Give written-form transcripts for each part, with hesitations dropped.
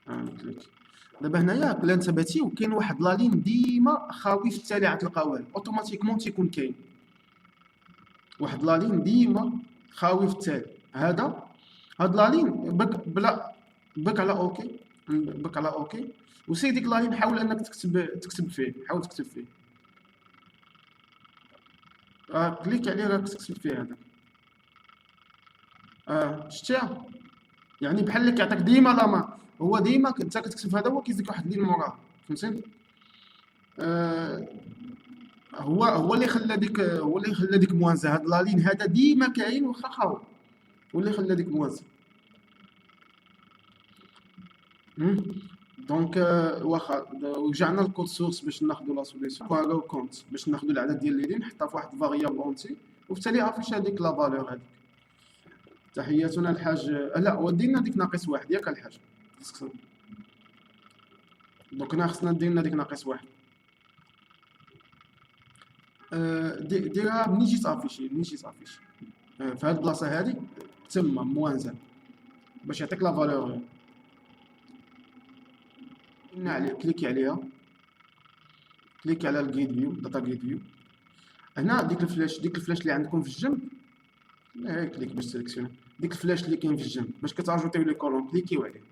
كليك. دابا هنايا بلا نثبتيو كاين واحد لا لين ديما خاوي في التالي عتلقاوه اوتوماتيكمون تيكون كاين واحد لا لين ديما خاوي في التالي. هاد لا لين بك على اوكي، بك على اوكي، وسي ديك لا لين حاول انك تكتب فيه، حاول تكتب فيه. كليك عليه راك تكتب فيه هذا. شتيها يعني بحال اللي كيعطيك ديما لا ما، هو ديما انت كتكتب هذا هو كيزيد واحد اللين موراه، فهمتي؟ آه هو اللي خلى ديك موانزه، هاد لا لين هذا ديما كاين واخا خاوي، هو اللي خلى ديك موانزه. دونك واخا رجعنا للكود سورس باش ناخذوا لا سوليسيون كواغو كونت باش ناخذوا العدد ديال لي لين نحطها في واحد فاريابل اونتي، وبالتالي افيش هذيك لا فالور هذيك. تحياتنا الحاج. لا ودينا ديك ناقص واحد ياك الحاج. دوك خصنا دينا ديك ناقص واحد. ديرها منين جيت افيشي، في هاد البلاصه هادي تما موانزه باش يعطيك لا فالور. قلنا عليه كليكي عليها، كليكي على الجيد فيو، داتا جيد فيو. هنا ديك الفلاش اللي عندكم في الجنب، كليك باش سيليكسيوني ديك الفلاش اللي كاين في الجنب باش كتاجوتيو لي كولون، كليكيو عليه،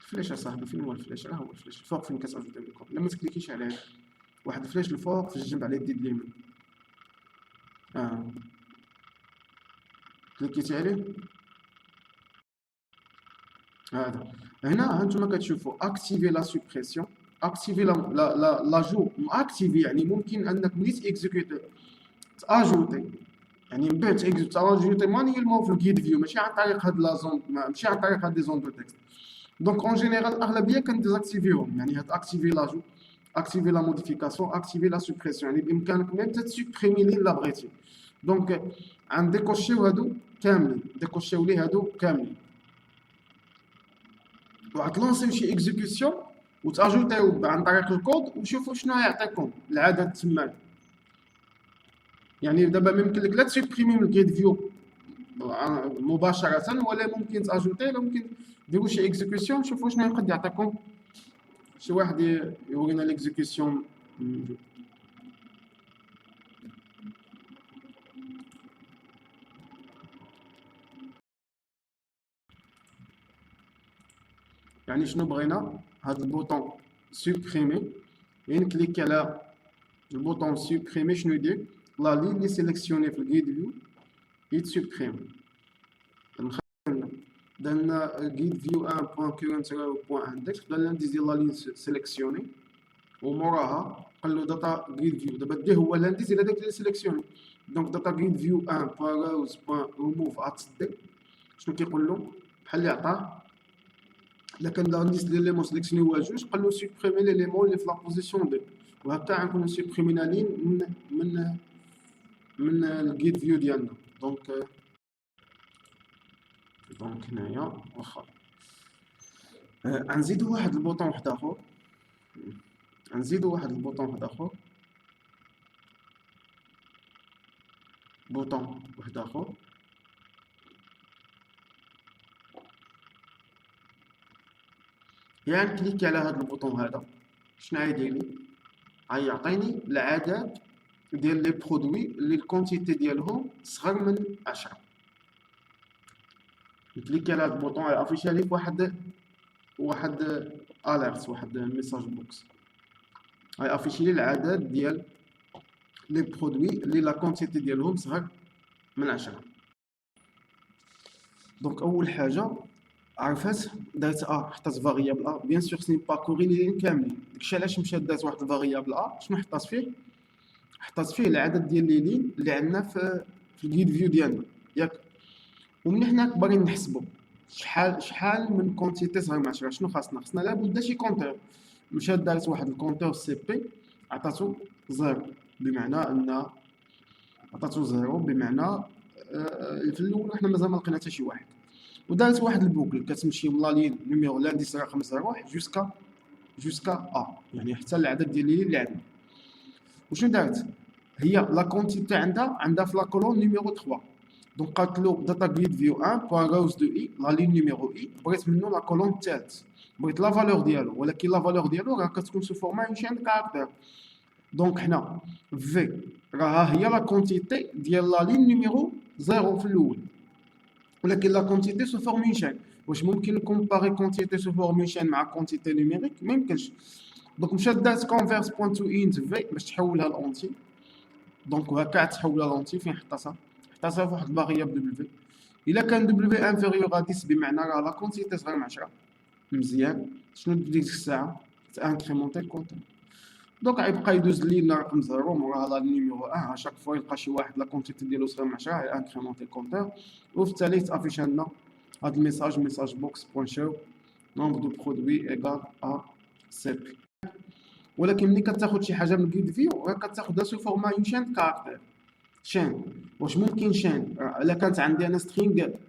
الفلاش اصاحبي فين هو الفلاش؟ هو الفلاش الفوق فين كتاجوتيو لي كولون. لما تكليكيش عليه واحد الفلاش الفوق في الجنب على اليد اليمين، كليكيتي عليه هذا. هنا هانتوما كتشوفوا اكتيفي لا سوبريسيون، اكتيفي لاجو، اكتيفي يعني ممكن انك ملي تيكزيكوتي تاجوتي، يعني من بعد تاجوتي مانيوالمون في الجيد فيو، ماشي عن طريق هاد لا زون، ماشي عن طريق هاد لي زون دو تكست. دونك اون جينيرال الاغلبيه كنديزاكتيفيهم، يعني اكتيفي لاجو، اكتيفي لا موديفيكاسيون، اكتيفي لا سوبريسيون، يعني بامكانك ميم تسوبريمي لين لا بغيتي. دونك ديكوشيو هادو كاملين، ديكوشيو لي هادو كاملين، وغتلونسيو شي اكزيكسيون وتاجوتيو عن طريق الكود وشوفوا شنو يعطيكم العدد تما. يعني دابا ممكن لك لا تسوبريمي من الجيد فيو مباشره، ولا ممكن تاجوتي، ولا ممكن ديروا شي اكزيكسيون شوفوا شنو يقد يعطيكم. شي واحد يورينا ليكزيكسيون. يعني شنو بغينا؟ هاد البوطون سوبريمي، يعني كليكي على البوطون سوبريمي، شنو يدير؟ لا لين اللي سيليكسيوني في الجيد فيو يتسوبريم. درنا جيد فيو 1.current.index، بدا الانديس ديال لا لين سيليكسيوني، وموراها قال له داتا جيد فيو. دابا دي هو الانديس ديال هذاك اللي سيليكسيوني. دونك داتا جيد فيو 1.rows.remove اتسدي، شنو كيقول له؟ بحال اللي عطاه الا كان الانديس ديال ليمون سيليكسيوني هو جوج، قال له سوبريمي ليليمون اللي في لا بوزيسيون دي، وهكا غنكونو سوبريمينا لين من الجيد فيو ديالنا. دونك هنايا واخا غنزيدو واحد البوطون واحد اخر، بوطون واحد اخر. يعني كليكي على هذا البوطون هذا، شنو غيدير لي؟ غيعطيني العدد ديال لي برودوي اللي الكونتيتي ديالهم صغر من 10. كليكي على هذا البوطون غيافيشي لي واحد اليرت، واحد ميساج بوكس، غيافيشي لي العدد ديال لي برودوي اللي لا كونتيتي ديالهم صغر من 10. دونك اول حاجه عرفت دارت حطات فاريابل بيان سور سني با كوري لي كاملين. داكشي علاش مشات دارت واحد الفاريابل شنو حطات فيه؟ حطات فيه العدد ديال لي لين اللي عندنا في الجيد فيو ديالنا ياك. وملي حنا باغيين نحسبوا شحال من كونتيتي صغير من 10، شنو خاصنا لابد شي كونتور. مشات دارت واحد الكونتور سي بي، عطاتو زيرو، بمعنى ان عطاتو زيرو بمعنى في الاول حنا مازال ما لقينا حتى شي واحد. ودارت واحد البوكل كتمشي من لا لين نيميرو لانديس رقم 01 جوسكا يعني حتى العدد ديال اللي عندنا. وشنو دارت هي لا كونتيتي عندها في لا كولون نيميرو 3، دونك قالت له داتا جريد فيو 1 بوان روز دو اي لا لين نيميرو اي بغيت منه لا كولون الثالث بغيت لا فالور ديالو ولكن لا فالور ديالو راه كتكون سو فورما اون شين كاركتير دونك حنا في راها هي لا كونتيتي ديال لا لين نيميرو 0 في الاول ولكن لا كونتيتي سو فورم اون شين واش ممكن نكومباري كونتيتي سو فورم اون شين مع كونتيتي نيميريك ما يمكنش دونك مشات دات كونفيرس بوين تو انت في باش تحولها لونتي دونك هكا تحولها لونتي فين حطاتها حطاتها في واحد الفاريابل دبليو الا كان دبليو انفيريور ا 10 بمعنى راه لا كونتيتي صغير من 10 مزيان شنو ديك الساعه تانكريمونتي الكونتون دونك غيبقى يدوز لينا رقم 0 موراها لا نيميرو 1 اشاك فوا يلقى شي واحد لا كونتيتي ديالو صغير من 10 انكريمونتي الكونتور وفي التالي تافيش لنا هاد الميساج ميساج بوكس بوين شو نومبر دو برودوي ايغال ا سي بي ولكن ملي كتاخد شي حاجه من الجريد فيو راه كتاخدها سو فورما اون شين كاركتير شين واش ممكن شين الا كانت عندي انا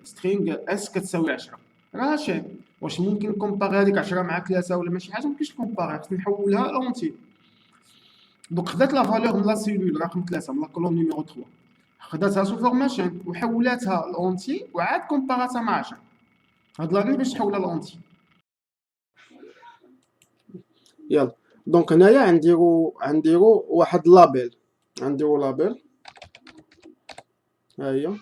سترينغ اس كتساوي 10 راه شين واش ممكن نكومباري هذيك 10 مع 3 ولا ماشي حاجه ممكنش نكومباري خصني نحولها لونتي دونك خدات لا فالور من لا سيلول رقم 3 من لا كولوم نيميرو 3 خداتها سو فورما شين وحولاتها لونتي وعاد كومباراتها مع 10 هاد لاني باش تحولها لونتي يلا دونك هنايا غنديرو واحد لابيل غنديرو لابيل ها هي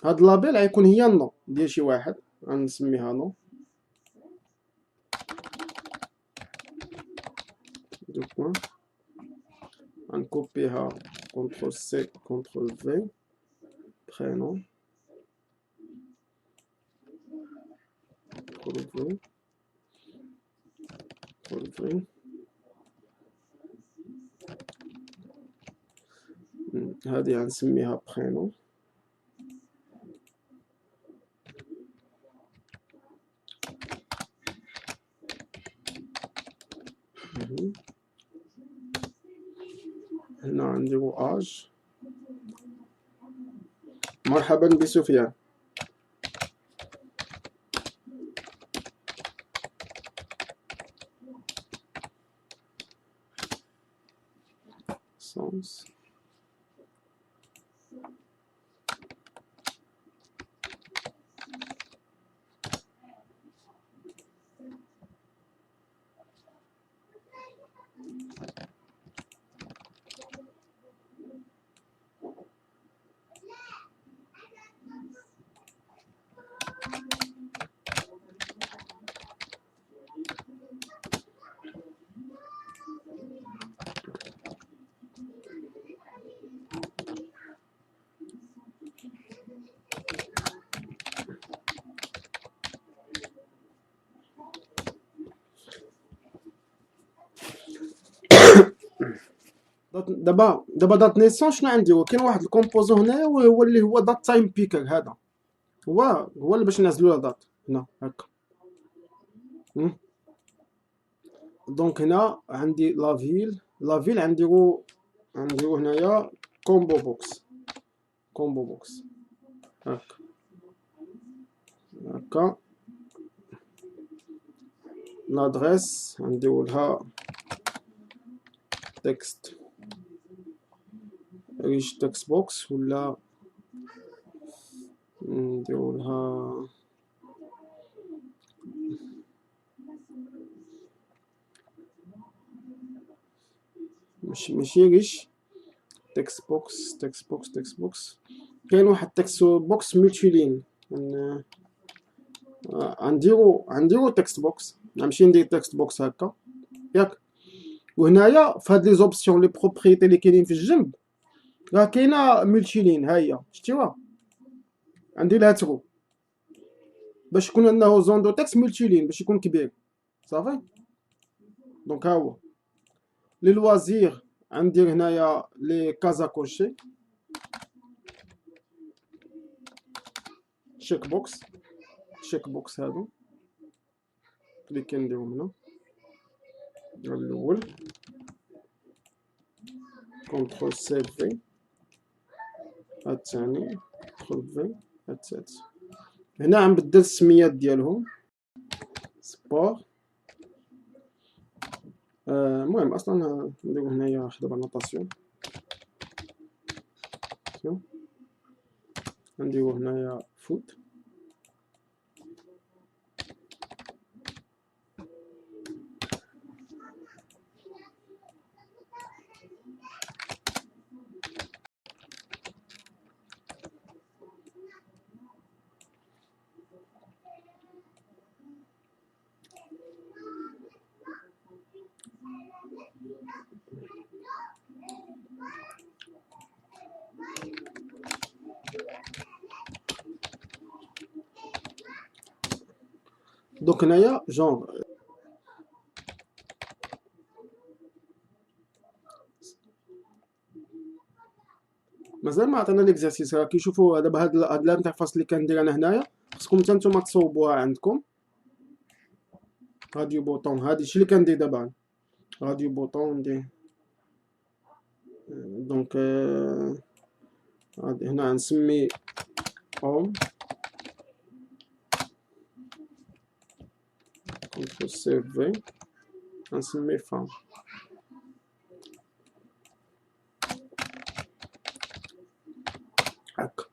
هاد لابيل غيكون هي النو ديال شي واحد غنسميها نو دو بوين غنكوبيها كونترول سي كونترول في برينون كونترول في كونترول في هادي غنسميها برينون هنا غنديرو اج مرحبا بسفيان سونس دابا دات نيسون شنو عندي كاين واحد الكومبوزون هنايا وهو اللي هو دات تايم بيكر هذا هو اللي باش نعزلو لا دات هنا هكا دونك هنا عندي لا فيل غنديرو هنايا كومبو بوكس هكا لادريس غنديرو لها تكست ريش تكست بوكس ولا نديرو لها ماشي ريش تكست بوكس كاين واحد تكست بوكس ملتي لين غنديرو تكست بوكس نمشي ندير تكست بوكس هكا ياك وهنايا في هاد لي زوبسيون لي بروبريتي اللي كاينين في الجنب راه كاينه ملتي لين ها هي شتيوها عندي لها ترو باش يكون انه زون دو تكست ملتي لين باش يكون كبير صافي دونك ها هو لي لوازير غندير هنايا لي كازا كوشي شيك بوكس هادو اللي كنديرهم هنا الاول كونترول سي في الثاني كونترول في الثالث هنا غنبدل السميات ديالهم سبور المهم اصلا نديرو هنايا واحد دابا نوطاسيون نديرو هنايا فوت. دونك هنايا جونغ مازال ما عطينا ليكزارسيس. راه كيشوفوا دابا هاد الانترفاس اللي كندير انا هنايا، خصكم حتى نتوما تصوبوها عندكم. راديو بوطون، هادي الشيء اللي كندير دابا، راديو بوطون ندير. دونك هادي هنا نسمي هوم، كنترول سي في، نسمي فام. هاكا.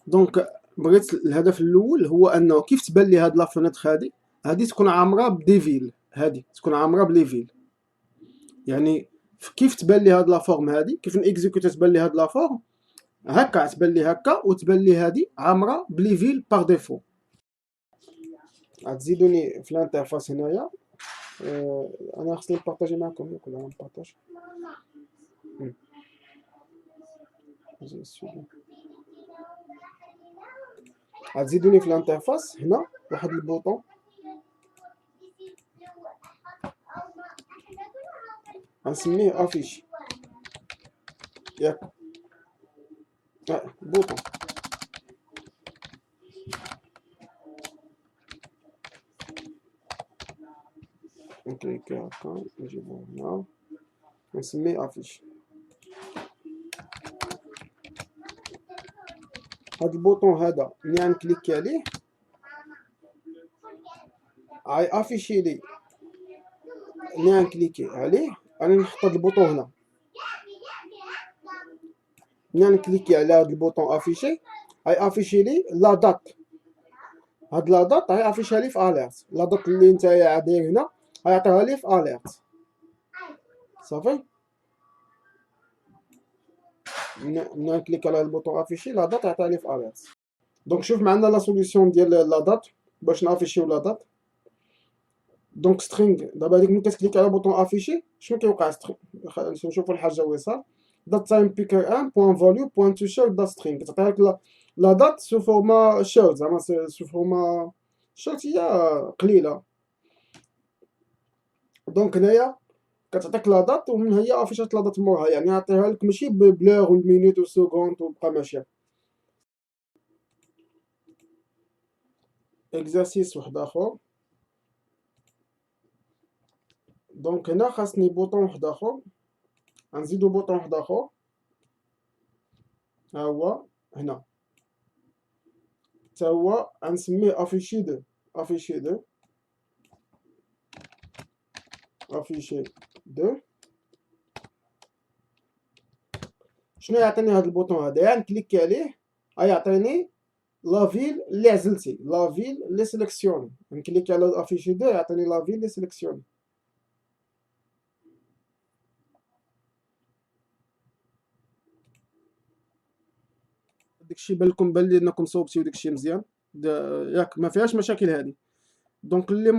دونك بغيت الهدف الاول هو انه كيف تبان لي هاد لا فونيتر هادي تكون عامره بديفيل، هادي تكون عامره بليفيل. يعني كيف تبان لي هاد لا فورم هادي، كيف نيكزيكوتي تبان لي هاد لا فورم هكا، تبان لي هكا، وتبان لي هادي عامره بليفيل باغ ديفو. غتزيدوني في الانترفاس هنايا. انا خصني نبارطاجي معكم، ياك ولا نبارطاج؟ غتزيدوني في الانترفاس هنا واحد البوطون غنسميه افيش، ياك بوطون. نكليكي هكا نجيبو هنا نسميه افيش. هاد البوطون هذا ملي غنكليكي عليه غاي افيشي لي. ملي غنكليكي عليه انا نحط هاد البوطون هنا، ملي نكليكي على هاد البوطون افيشي غاي افيشي لي لا دات. هاد لا دات غاي افيشها لي في اليرت. لا دات اللي نتايا داير هنا غيعطيها لي في اليرت. صافي. ملي نكليك على البوطون افيشي لا دات يعطيها لي في اليرت. دونك شوف معنا لا سوليسيون ديال لا دات باش نافيشيو لا دات. دونك سترينغ دابا هذيك ملي كتكليك على بوطون افيشي شنو كيوقع؟ نشوفوا الحاجه وصال. دات تايم بيكر 1 بوان فاليو بوان تو شير دات سترينغ، كتعطيها لك لا دات سو فورما شير، زعما سو فورما شير هي قليله. دونك هنايا كتعطيك لا دات ومن هي افيشات لا دات مورها، يعني عطيها لك ماشي بلور والمينوت والسكوند وبقى ماشيه. اكزرسيس واحد اخر. دونك هنا خاصني بوطون واحد اخر، غنزيدو بوطون واحد اخر ها هو هنا، تا هو غنسميه افيشي دو. افيشي دو، افيشي دو. شنو يعطيني هاد البوطون هذا؟ يعني نكليكي عليه غيعطيني لا فيل اللي عزلتي، لا فيل اللي سيليكسيوني. نكليكي على افيشي دو يعطيني لا فيل اللي سيليكسيوني. داكشي بان لي انكم صوبتيو داكشي مزيان، ياك ما فيهاش مشاكل هادي. دونك اللي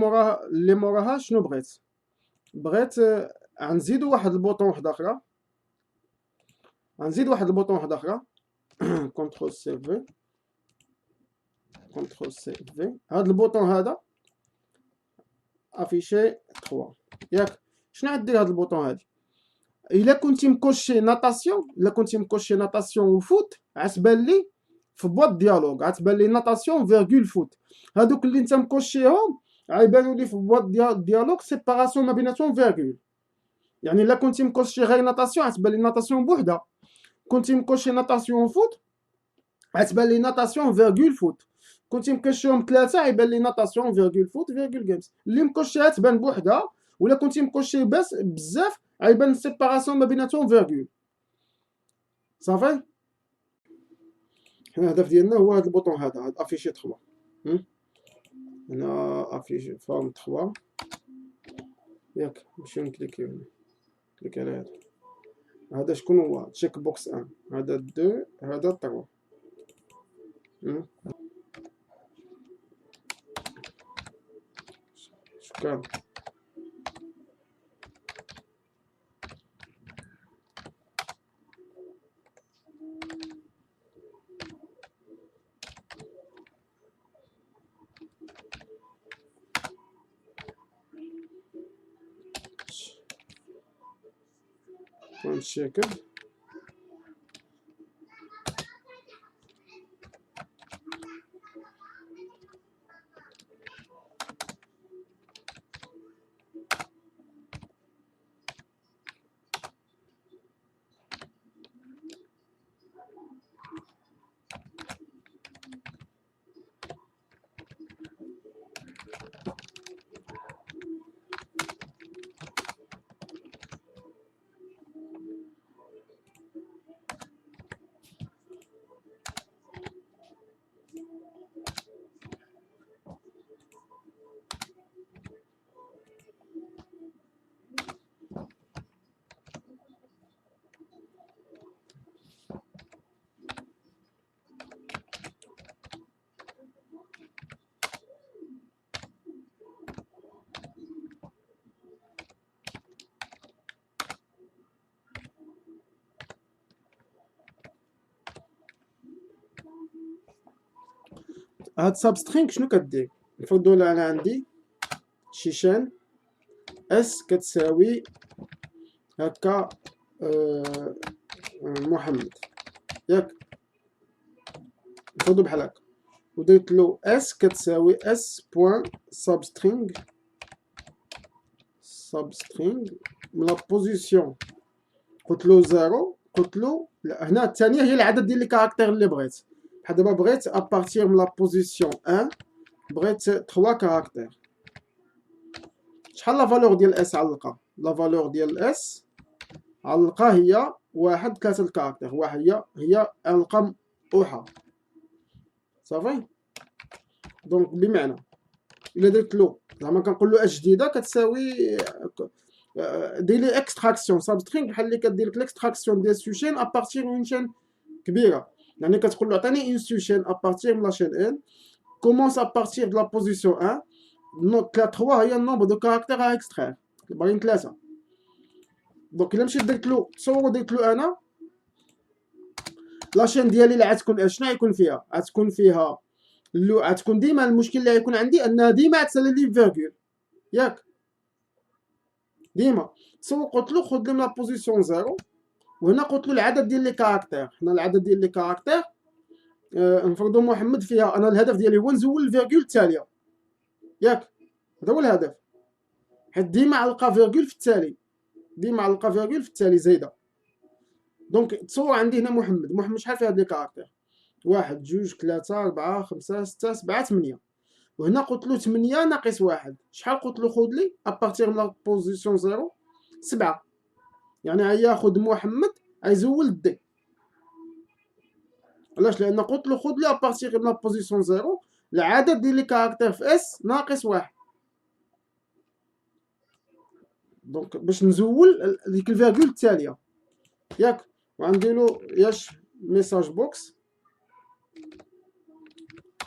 موراها شنو بغيت غنزيدو واحد البوطون واحد اخرى، غنزيد واحد البوطون واحد اخرى كونترول سي في، كونترول سي في. هاد البوطون هذا افيشي 3 ياك. شنو غدير هاد البوطون هادي؟ الا كنتي مكوشي ناتاسيون، الا كنتي مكوشي ناتاسيون وفوت غتبان لي في بواط ديالوغ، غتبان لي ناتاسيون فيرغول فوت. هادوك اللي انت مكوشيهم غيبانوا لي في بواط ديالوغ سيباراسيون ما بيناتهم فيرغول. يعني الا كنتي مكوشي غير ناتاسيون غتبان لي ناتاسيون بوحدها، كنتي مكوشي ناتاسيون فوت غتبان لي ناتاسيون فيرغول فوت، كنتي مكوشيهم ثلاثه غيبان لي ناتاسيون فيرغول فوت فيرغول جيمز. اللي مكوشيها تبان بوحدها، ولا كنتي مكوشي بس بزاف غيبان السيباراسيون ما بيناتهم فيرغول. صافي. الهدف ديالنا هو هاد البوطون هذا، هاد افيشي 3. هنا افيشي فورم 3 ياك. نمشيو نكليكيو هنا، كليك على هذا. هذا شكون هو؟ تشيك بوكس 1. هذا 2، هذا 3. شكرا. ونشيكل هاد سابسترينغ شنو كدير؟ نفرضوا انا عندي شيشان اس كتساوي هكا محمد ياك. نفرضوا بحال هكا ودرت له اس كتساوي اس بوان سابسترينغ من لا بوزيسيون قلت له 0. قلت له هنا الثانيه هي العدد ديال لي كاركتير اللي بغيت. بحال دابا بغيت ابارتير من لا بوزيسيون 1 بغيت 3 كاركتير. شحال لا فالور ديال اس علقه؟ لا فالور ديال اس علقه هي 1 3 الكاركتير. واحد هي علقه اوحه صافي. دونك بمعنى الا درت له زعما كنقول له اش جديده كتساوي دير لي اكستراكسيون سابسترينغ بحال اللي كدير لك الاكستراكسيون ديال سوشين ابارتير من شين كبيره. يعني كتقول له عطيني اون سوشين ابارتير من لا شين ان كومونس ابارتير دو لا بوزيسيون 1 نوت 3 هي النومبر دو كاركتير ا اكستراير باغيين 3. دونك الا مشيت درت له تصور درت له انا لاشين ديالي اللي غتكون شنو غيكون فيها؟ غتكون فيها غتكون ديما المشكل اللي غيكون عندي انها ديما غتسالي لي فيرغول ياك. ديما تصور قلت له خذ لي من لا بوزيسيون 0 وهنا قلت له العدد ديال لي كاركتير. هنا العدد ديال لي كاركتير نفرضوا محمد فيها انا الهدف ديالي هو نزول الفيرغول التاليه ياك. هذا هو الهدف حيت ديما علقه فيرغول في التالي، ديما علقه فيرغول في التالي زايده. دونك تصور عندي هنا محمد شحال فيه هاد لي كاركتير؟ 1 2 3 4 5 6 7 8. وهنا قلت له 8 ناقص 1 شحال؟ قلت له خذ لي ابارتير من لا بوزيسيون 0 7. يعني غياخذ محمد غيزول دي. علاش؟ لان قلت له خذ لي ابارتير من لا بوزيسيون 0 العدد ديال لي كاركتير في اس ناقص 1. دونك باش نزول ديك الفيرغول التاليه ياك. وغنديرو ياش ميساج بوكس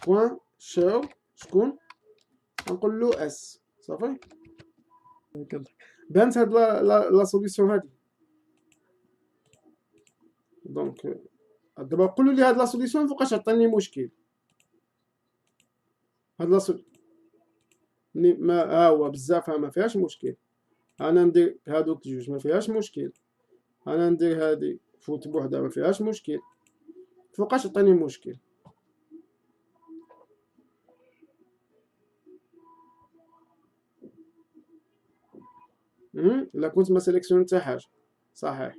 بوان شو شكون غنقول له اس صافي. بانت هاد لا سوليسيون هادي. دونك دابا قولوا لي هاد لا سوليسيون فوقاش عطاني مشكل. هاد لا ما هو بزاف ما فيهاش مشكل. انا ندير هادوك جوج ما فيهاش مشكل. انا ندير هادي فوت بوحدها ما فيهاش مشكل. فوقاش عطاني مشكل؟ الا كنت ما سيليكسيون حتى حاجه صحيح.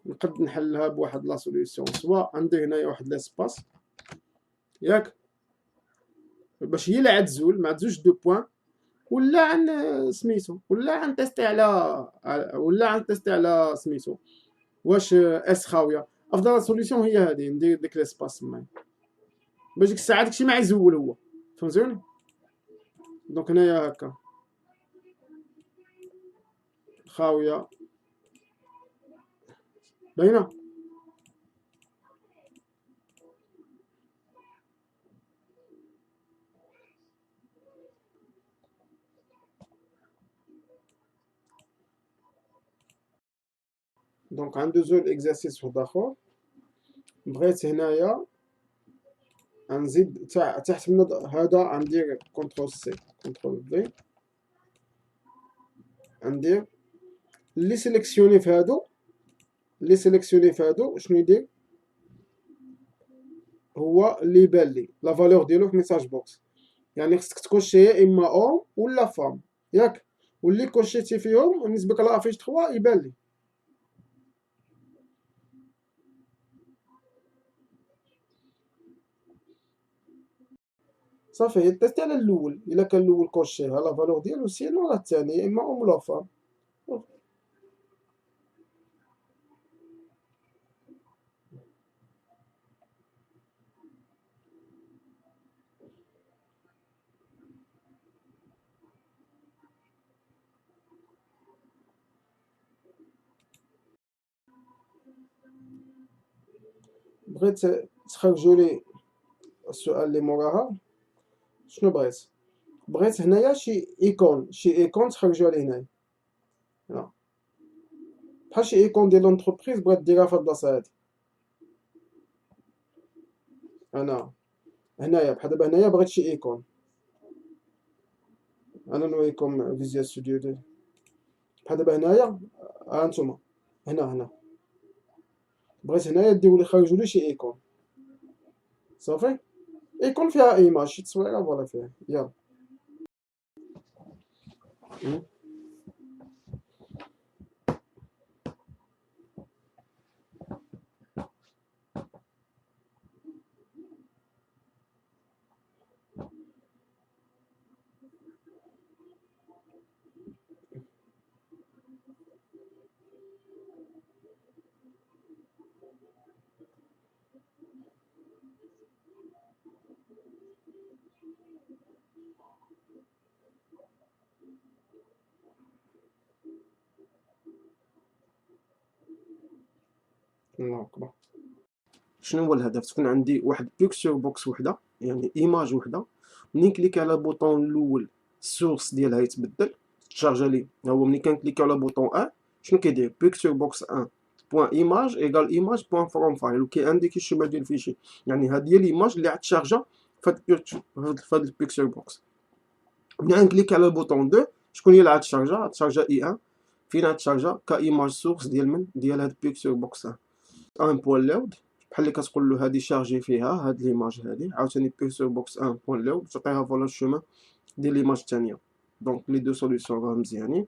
نقد نحلها بواحد لا سوليسيون سوا ندير هنايا واحد لاسباس ياك باش هي اللي عتزول ما تزولش دو بوين ولا عن سميتو ولا عن تيستي على سميتو واش اس خاويه. افضل سوليسيون هي هذه ندير ديك لاسباس معايا. باش ديك الساعه داكشي ما يزول هو، فهمتوني؟ دونك هنايا هكا خاويه باينه. دونك غندوزو لاكزارسيس واحد اخر. بغيت هنايا غنزيد تحت من هذا غندير كونترول سي كونترول في، غندير اللي سيليكسيوني في هادو، اللي سيليكسيوني في هادو شنو يدير هو اللي يبان لي لا فالور ديالو في ميساج بوكس. يعني خصك تكوشي اما اون ولا فام ياك، واللي كوشيتي فيهم بالنسبه لافيش 3 يبان لي. صافي تيستي على الاول، الا كان الاول كوشيه لا فالور ديالو، سينو راه الثاني اما اون ولا فام. بغيت تخرجوا لي السؤال اللي موراها. شنو بغيت هنايا شي ايكون، شي ايكون تخرجوا لي هنايا، هنا بحال شي ايكون ديال لونتربريز بغيت ديرها في هاد البلاصه هادي. انا هنايا بحال دابا هنايا بغيت شي ايكون، انا نوريكم فيزيوال ستوديو ديالي. بحال دابا هنايا ها انتما، هنا بغيت هنايا ديروا لي خرجوا لي شي ايكون. صافي ايكون فيها ايماج شي تصويره فوالا فيها يلا. الله اكبر. شنو هو الهدف؟ تكون عندي واحد بيكتشر بوكس وحده، يعني ايماج وحده، منين كليك على البوطون الاول السورس ديالها يتبدل تشارجا لي. هو ملي كنكليك على بوطون شنو كيدير؟ بيكتشر بوكس بوان ايماج ايكال ايماج بوان فروم فايل، وكيانديكي الشمال ديال الفيشي. يعني هذه هي الايماج اللي تشارجا في هاد البيكتشر بوكس. ملي نكليك على البوطون 2 شكون هي اللي تشارجا اي 1 فين تشارجا كايماج سورس ديال من ديال هاد البيكتشر بوكس ان بوان لود، بحال اللي كتقول له هادي شارجي فيها هاد ليماج هادي، عاوتاني بيكتشر بوكس ان بوان لود تعطيها فوالا الشومان ديال ليماج الثانيه. دونك لي دو سوليسيون راه مزيانين.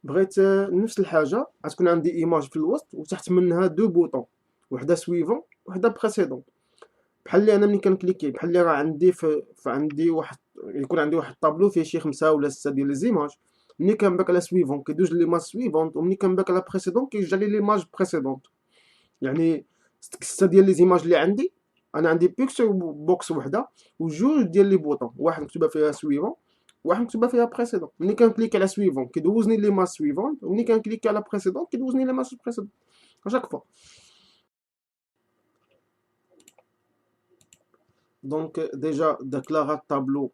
بغيت نفس الحاجه غتكون عندي ايماج في الوسط وتحت منها دو بوطون، وحده سويفون وحده بريسيدون. بحال اللي انا ملي كنكليكي بحال اللي راه عندي عندي واحد، يكون عندي واحد الطابلو فيه شي 5 ولا 6 ديال لي زيماج. ملي كنباك على سويفون كيدوز ليماج سويفونت، وملي كنباك على بريسيدون كيرجع لي ليماج بريسيدونت. يعني 6 ديال لي زيماج اللي عندي، انا عندي بيكتشر بوكس وحده وجوج ديال لي بوطون، واحد مكتوبه فيها سويفون واحد مكتوبه فيها بريسيدون. ملي كنكليك على سويفون كيدوزني ليماج سويفون، وملي كنكليك على بريسيدون كيدوزني ليماج بريسيدون اشاك فوا. دونك ديجا داك لا الطابلو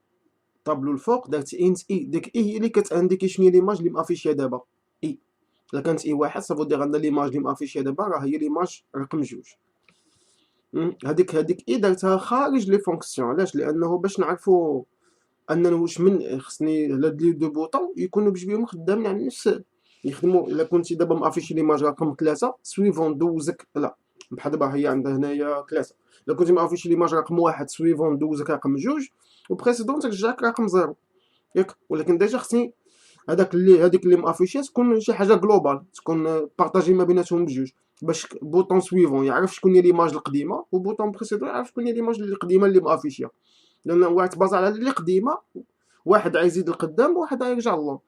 الفوق دارت انت اي، ديك اي هي اللي كتانديكي شنو هي ليماج اللي مافيشيا دابا. اي الا كانت اي واحد صافي دير عندنا ليماج اللي مافيشيا دابا راه هي ليماج رقم جوج. هذيك اي درتها خارج لي فونكسيون. علاش؟ لانه باش نعرفوا اننا واش من خصني هاد لي دو بوطون يكونوا بجوجهم خدامين على نفس يخدموا. الا كنتي دابا مافيشي ليماج رقم 3 سويفون دوزك، لا بحال دابا هي عندها هنايا 3. الا كنتي مافيشي ليماج رقم 1 سويفون دوزك رقم 2، وبريسيدون ترجعك رقم 0 ياك. ولكن ديجا خصني هذيك اللي مافيشي تكون شي حاجه جلوبال، تكون بارطاجي ما بيناتهم بجوج، باش بوطون سويفون يعرف شكون هي ليماج القديمه، وبوطون بريسيدون يعرف شكون هي ليماج القديمه اللي مافيشيه. لان واحد تبازا على اللي قديمه، واحد غيزيد القدام وواحد غيرجع للور.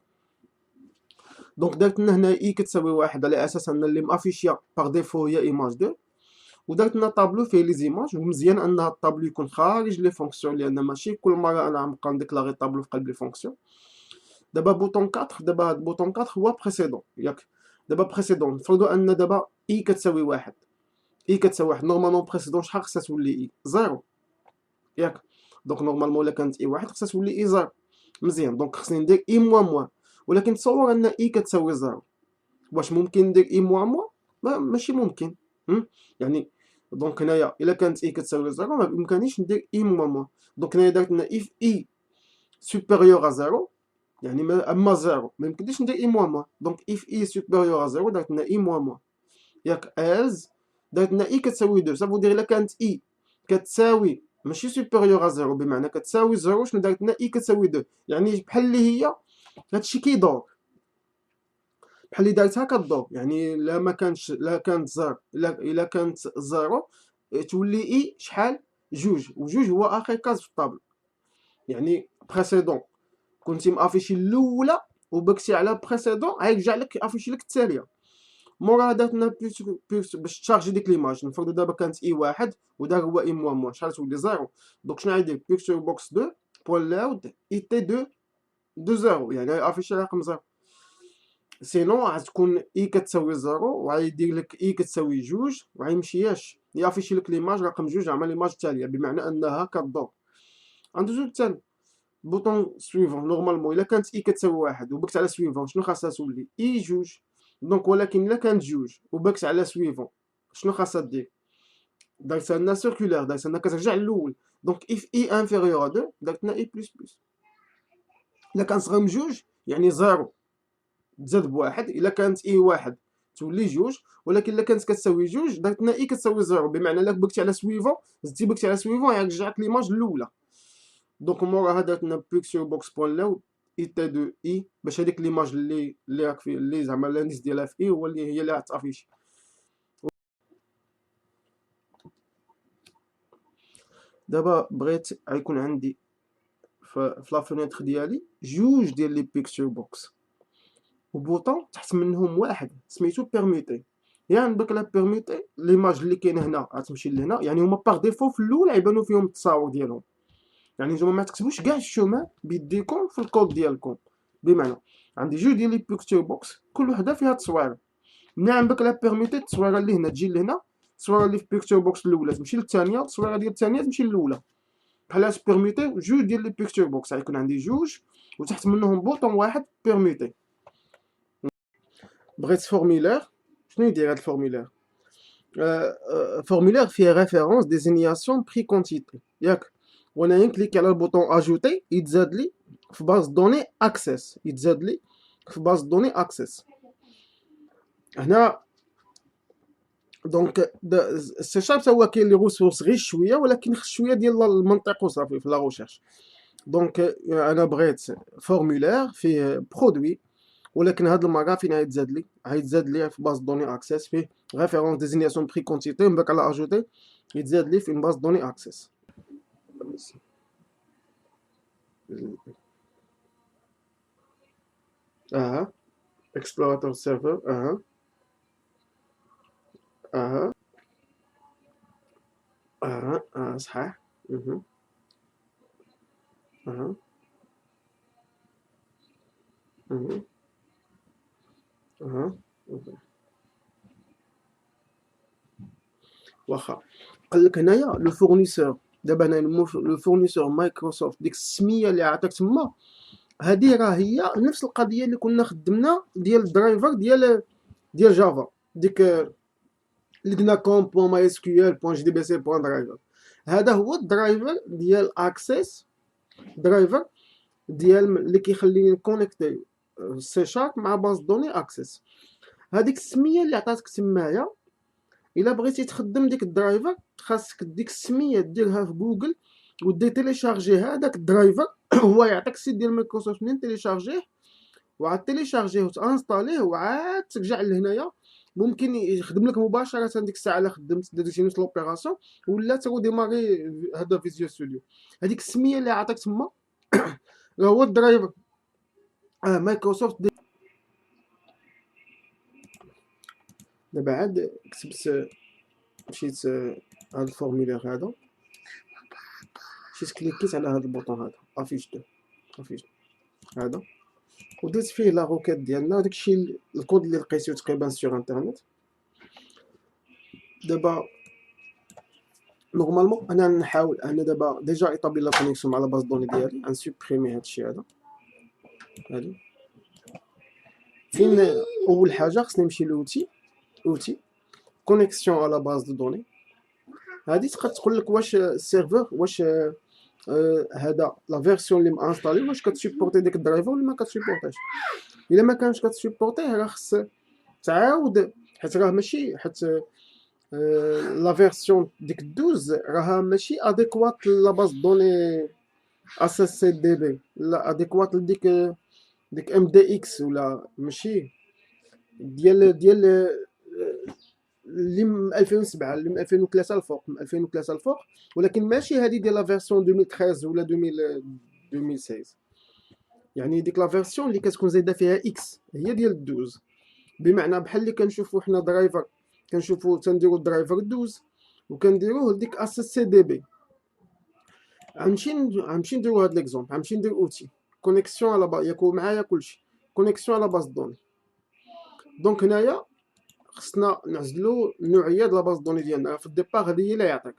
دونك درت لنا هنا اي كتساوي واحد على اساس ان اللي مافيشيا باغ ديفو هي ايماج 2، ودرت لنا طابلو فيه لي زيماج. ومزيان ان هاد الطابلو يكون خارج لي فونكسيون لان ماشي كل مره انا غنبقى نديكلاغي طابلو في قلب لي فونكسيون. دابا بوطون 4، دابا هاد بوطون 4 هو بريسيدون ياك. دابا بريسيدون نفرضوا ان دابا اي كتساوي واحد، اي كتساوي واحد نورمالمون بريسيدون شحال خصها تولي اي؟ زيرو ياك. دونك نورمالمون الا كانت اي واحد خصها تولي اي زيرو. مزيان، دونك خصني ندير اي موان موان. ولكن تصور ان اي كتساوي زيرو، واش ممكن ندير اي موان موان؟ ماشي ممكن. يعني دونك هنايا الا كانت اي كتساوي زيرو ما بامكانيش ندير اي موان موان. دونك هنايا درت لنا اف اي سوبيريور ا زيرو، يعني اما زيرو ما يمكنليش ندير اي موان موان. دونك اف اي سوبيريور ا زيرو درت لنا اي موان موان ياك از. درت لنا اي كتساوي 2، صافو دير الا كانت اي كتساوي ماشي سوبيريور ا زيرو بمعنى كتساوي زيرو، شنو درت لنا اي كتساوي 2، يعني بحال اللي هي هادشي كيدور، بحال اللي دارتها كدور. يعني لا ما كانش، لا كانت زيرو، الا كانت زيرو تولي اي شحال؟ جوج، وجوج هو اخر كاز في الطابل. يعني بريسيدون كنتي مافيشي الاولى وبكتي على بريسيدون غيرجع لك افيشي لك الثانيه. موراها درتنا بيكس باش تشارجي ديك ليماج. نفرضوا دابا كانت اي واحد ودار هو اي موان موان، شحال تولي زيرو. دونك شنو غيدير بيكتشر بوكس 2 بوان لاود اي تي 2 دو زيرو، يعني افيشي رقم زيرو. سينون غتكون اي كتساوي زيرو وغيدير لك اي كتساوي جوج وغيمشياش يافيشي لك ليماج رقم جوج مع ليماج التاليه، بمعنى انها كدور. غندوزو للثاني بوطون سويفون. نورمالمون الا كانت اي كتساوي واحد وبكت على سويفون شنو خاصها تولي؟ اي جوج. دونك ولكن الا كانت جوج وبكت على سويفون شنو خاصها دير؟ درت لنا سيركولير، درت لنا كترجع للأول. دونك اف اي انفيريور ا 2 درت لنا اي بلس بلس. الا كان صغر من جوج يعني زيرو تزاد بواحد، الا كانت اي واحد تولي جوج، ولكن الا كانت كتساوي جوج درت لنا اي كتساوي زيرو، بمعنى الا بكتي على سويفون زدتي بكتي على سويفون يرجعك ليماج الاولى. دونك موراها درت لنا بيكسيو بوكس بوان لاود اي تي دو اي باش هذيك ليماج اللي راك في اللي زعما لانديس ديالها في اي هو اللي هي اللي غتافيشي. دابا بغيت غيكون عندي في لا فينيتر ديالي جوج ديال لي بيكتشر بوكس وبوطون تحت منهم واحد سميتو بيرميتي. يعني دوك لا بيرميتي ليماج اللي كاينه هنا غتمشي لهنا، يعني هما باغ ديفو في الاول غيبانو فيهم التصاور ديالهم. يعني نتوما ما تكتبوش كاع الشومان بيديكم في الكود ديالكم. بمعنى عندي جوج ديال لي بيكتشر بوكس كل وحده فيها تصويره. ملي عندك لا بيرميتي التصويره اللي هنا تجي لهنا، التصويره اللي في بيكتشر بوكس الاولى تمشي للثانيه، التصويره ديال الثانيه تمشي للاولى. بحال بيرميتي جوج ديال لي بيكتشر بوكس غيكون عندي جوج وتحت منهم بوطون واحد بيرميتي. بغيت فورميلير، شنو يدير هاد الفورميلير؟ فورميلير فيه ريفيرونس ديزينياسيون بري كونتيتي ياك. وانا نكليك على البوطون اجوتي يتزاد لي في باز دوني اكسس، يتزاد لي في باز دوني اكسس هنا. دونك السي شارب هو كاين لي ريسورس غير شويه، ولكن خص شويه ديال المنطق وصافي في لا ريشيرش. دونك انا بغيت فورميلير فيه برودوي، ولكن هاد المره فين غيتزاد لي في باز دوني اكسس فيه ريفيرونس ديزينياسيون بري كونتيتي، من بعد على اجوتي يتزاد لي في باز دوني اكسس. اها اكسبلوراتور سيرفر اها صحيح. اها اها اها اها واخا قالك هنايا لو فورنيسور. دابا هنا لو فورنيسور مايكروسوفت ديك السميه اللي عطاك تما هذه راه هي نفس القضيه اللي كنا خدمنا ديال الدرايفر ديال جافا، ديك اللي قلنا كوم بوان ماي اس كيو ال بوان جي دي بي سي بوان درايفر. هذا هو الدرايفر ديال اكسس، درايفر ديال اللي كيخليني نكونيكتي سي شارب مع باز دوني اكسس. هذيك السميه اللي عطاتك تمايا الا بغيتي تخدم ديك الدرايفر خاصك ديك السميه ديرها في جوجل ودير تيليشارجي هذاك الدرايفر هو يعطيك السيت ديال مايكروسوفت منين تيليشارجيه، وعاد تيليشارجيه وتانستاليه وعاد ترجع لهنايا. ممكن يخدم لك مباشره ديك الساعه الا خدمت درتي نفس لوبيراسيون ولا ترو ديماري هذا فيزيو ستوديو. هذيك السميه اللي عطاك تما راه هو الدرايفر مايكروسوفت دابا عاد كتبت مشيت هاد الفورمولير هذا، مشيت كليكيت على هاد البوطون هذا افيش هذا، ودرت فيه لا روكيت ديالنا، داكشي الكود اللي لقيتو تقريبا سور انترنت. دابا نورمالمون انا نحاول، انا دابا ديجا ايطابلي لا كونيكسيون مع لا باز دوني ديالي، غنسوبريمي هادشي هذا. هادي فين اول حاجه خصني نمشي لوتي، اوتي كونيكسيون على باز دو دوني. هادي تقدر تقول لك واش السيرفر، واش هذا لا فيرسيون اللي مانستالي واش كتسيبورتي ديك الدرايفر ولا ما كتسيبورتيش. الا ما كانش كتسيبورتيه راه خص تعاود، حيت راه ماشي، حيت لا فيرسيون ديك 12 راها ماشي اديكوات لا باز دوني اس اس سي دي بي، لا اديكوات لديك ديك ام دي اكس، ولا ماشي ديال اللي من 2007 اللي من 2003 الفوق، من 2003 الفوق، ولكن ماشي هذه ديال لا فيرسيون 2013 ولا 2016. يعني ديك لا فيرسيون اللي كتكون زايده فيها اكس هي ديال 12، بمعنى بحال اللي كنشوفوا حنا درايفر، كنشوفوا تنديروا الدرايفر 12 وكنديروه لديك اس اس سي دي بي. غنمشي نديرو هاد ليكزومبل، غنمشي ندير اوتي كونيكسيون على يكون معايا كلشي كونيكسيون على باز دوني. دونك هنايا خصنا نعزلو النوعيه د لا باز دوني ديالنا في الديبار، هذه هي اللي يعطيك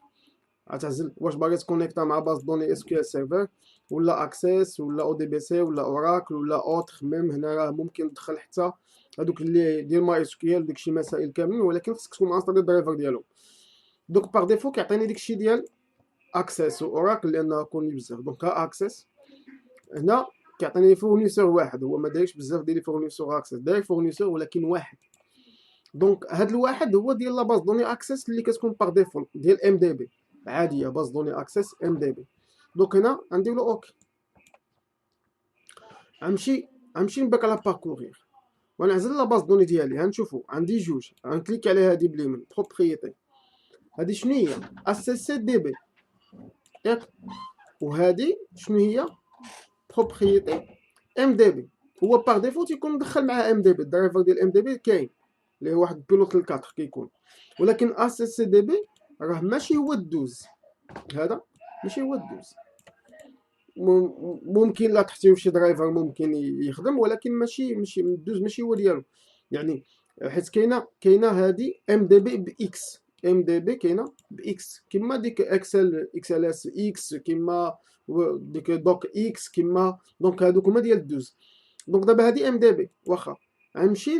غتعزل واش باغي تكونيكتا مع باز دوني اس كيو اس سيرفر ولا اكسس ولا او دي بي سي ولا اوراكل ولا اوتر. ميم هنا راه ممكن تدخل حتى هذوك اللي ديال ماي اس كيو ال، داكشي مسائل كاملين، ولكن خصك تكون مانستالي الدرايفر ديالو. دوك باغ ديفو كيعطيني داكشي ديال اكسس واوراكل لان كوني بزاف. دونك ها اكسس هنا كيعطيني فورنيسور واحد، هو ما دايرش بزاف ديال لي فورنيسور اكسس، داير فورنيسور ولكن واحد. دونك هاد الواحد هو ديال لا باز دوني اكسس اللي كتكون باغ ديفولت ديال ام دي بي عاديه، باز دوني اكسس ام دي بي. دونك هنا غندير له اوكي، غنمشي نباك على باركورير ونعزل لا باز دوني ديالي. غنشوفوا عندي جوج، غنكليك على هادي باليمين بروبريتي، هادي شنو هي اس اس سي دي بي ياك، وهادي شنو هي بروبريتي ام دي بي. هو باغ ديفو تيكون مدخل معاه ام دي بي، الدرايفر ديال ام دي بي كاين اللي هو واحد بيلوت للكاتر كيكون، ولكن اس اس سي دي بي راه ماشي هو الدوز، هذا ماشي هو الدوز. ممكن لا تحتوي شي درايفر ممكن يخدم، ولكن ماشي الدوز ماشي هو ديالو. يعني حيت كاينه هادي ام دي بي باكس، ام دي بي كاينه باكس كيما ديك اكسل اكسل اس اكس، كيما ديك دوك اكس كيما. دونك هادوك هما ديال الدوز. دونك دابا هادي ام دي بي واخا غنمشي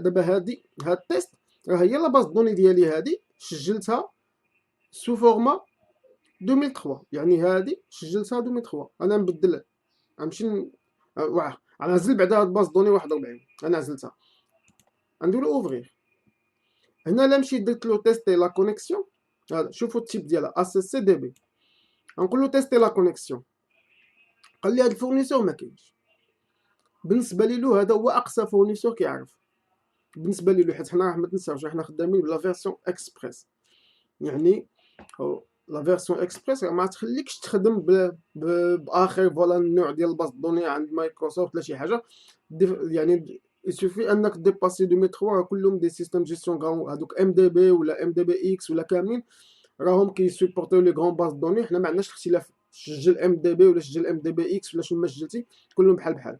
دابا هاد التيست راه هي لا باز دوني ديالي، هادي سجلتها سو فورما 2003، يعني هادي سجلتها 2003. انا نبدل، غنمشي واه غنعزل بعدا هاد باز دوني 41 انا عزلتها، غندير له اوفرير. هنا الا مشيت درت له تيستي لا كونيكسيون، هذا شوفوا التيب ديالها اس اس سي دي بي، غنقول له تيستي لا كونيكسيون، قال لي هاد الفورنيسور ما كاينش. بالنسبه لي له هذا هو اقصى فورنيسور كيعرف بالنسبه لي له، حيت حنا راه ما تنساوش حنا خدامين بلا فيرسيون اكسبريس. يعني لا فيرسيون اكسبريس ما تخليكش تخدم باخر فوالا النوع ديال الباز دوني عند مايكروسوفت ولا شي حاجه. يعني يسوفي انك ديباسي 2003 كلهم دي سيستم جيستيون غون، هذوك ام دي بي ولا ام دي بي اكس ولا كاملين راهم كيسيبورتيو لي غون باز دوني. حنا ما عندناش اختلاف، سجل ام دي بي ولا سجل ام دي بي اكس ولا شنو ما سجلتي كلهم بحال بحال.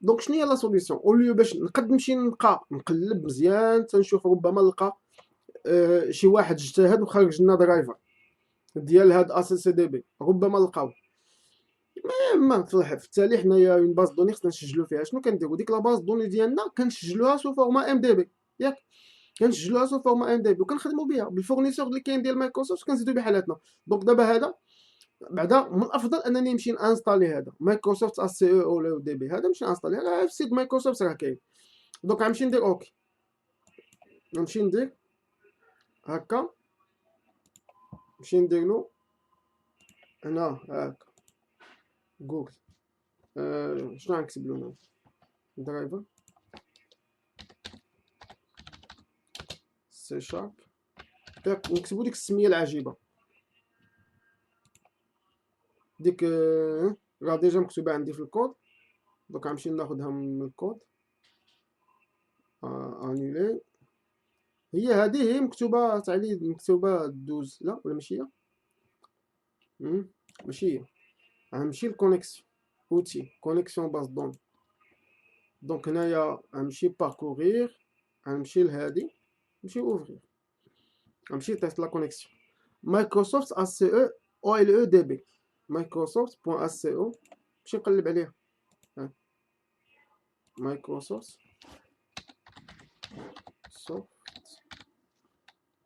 دونك شنو هي لا سوليسيون؟ اوليو باش نقد نمشي نقلب مزيان تنشوف ربما نلقى شي واحد اجتهد وخرج لنا درايفر ديال هاد اس اس دي بي، ربما لقاو. ما في التالي حنايا اون باز دوني خصنا نسجلو فيها. شنو كنديرو؟ ديك لا باز دوني ديالنا كنسجلوها سو فورما ام دي بي ياك، كنسجلوها سو فورما ام دي بي وكنخدمو بها بالفورنيسور اللي كاين ديال مايكروسوفت، كنزيدو بحالاتنا. دونك دابا هذا بعدا من الافضل انني نمشي نانستالي هذا مايكروسوفت اس سي او ولا دي بي، هذا نمشي نانستالي راه في سيت مايكروسوفت راه كاين. دونك غنمشي ندير اوكي، نمشي ندير هكا، نمشي نديرلو هنا هاك جوجل. شنو غنكتب له هنا؟ درايفر سي شارب، نكتبو ديك السميه العجيبه ديك راه ديجا مكتوبه عندي في الكود. دونك غنمشي ناخذها من الكود انيلي هي هذه هي مكتوبه تعليل، مكتوبه دوز، لا ولا ماشي هي؟ ماشي هي. غنمشي لكونيكسيون، اوتي كونيكسيون باز دون. دونك هنايا غنمشي باركورير، غنمشي لهادي، نمشي اوفرير، غنمشي تيست لا كونيكسيون. مايكروسوفت اس سي او او ال او دي بي، مايكروسوفت بوان اس سي او، نمشي نقلب عليها. مايكروسوفت سوفت